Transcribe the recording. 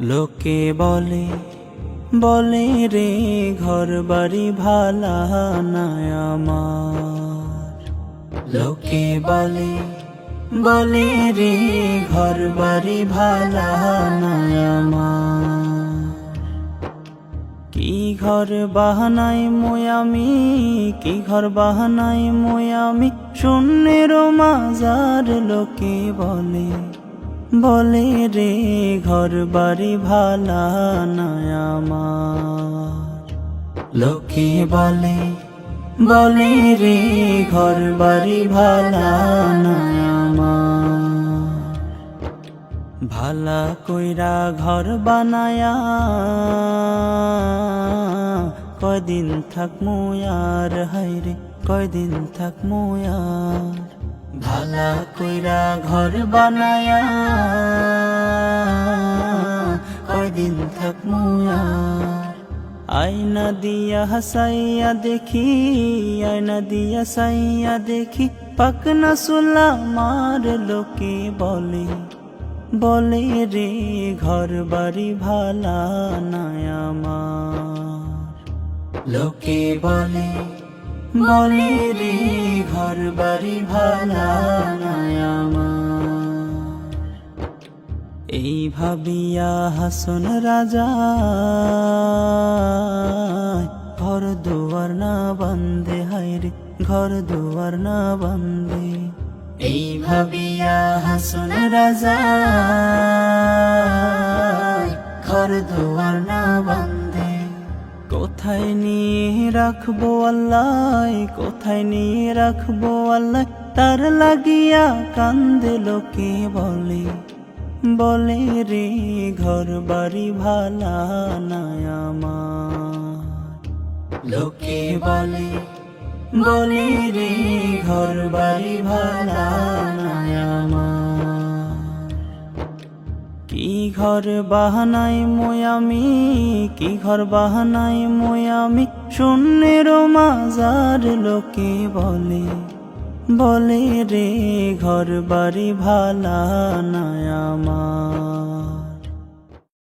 লোকে বলে বলে রে ঘর বাড়ি ভালা নাই আমার। লোকে বলে বলে রে ঘর বাড়ি ভালা নাই আমার। কি ঘর বাহানাই আমি, কি ঘর বাহানাই আমি, শূন্যের মাজার। লোকে বলে বলে রে ঘর বাড়ি ভালা নাই আমার। লোকে বলে বলে রে ঘর বাড়ি ভালা নাই আমার। ভালা কইরা ঘর বানায়া কয়দিন থাকমু আর, হায়রে কয়দিন থাকমু আর। ভালা কইরা ঘর বানায়া কয়দিন থাকমু আর। আয়না দিয়া হাসাইয়া দেখি, আয়না দিয়া সাইয়া দেখি, পাকনা সুলা মার। লোকে বলে বলে রে ঘর বাড়ি ভালা নাই আমার। লোকে বলে বলে রে ঘর বাড়ি ভালা নাই আমার। এই ভাবিয়া হাসন রাজা ঘর দুয়ার না বান্ধে, হায়রে ঘর দুয়ার না বান্ধে। এই ভাবিয়া হাসন রাজা ঘর দুয়ার না বান্ধে। কোথায় নিয়ে রাখবো আল্লাহ, কোথায় নিয়ে রাখবো আল্লাহ, তার লাগিয়া কান্দে। লোকে বলে বলে রে ঘর বাড়ি ভালা নাই আমার। লোকে বলে বলে রে ঘর বাড়ি ভালা নাই আমার। কি ঘর বাহানাই আমি, কি ঘর বাহানাই আমি, শূন্যের মাজার। লোকে বলে বলে রে ঘর বাড়ি ভালা নাই আমার।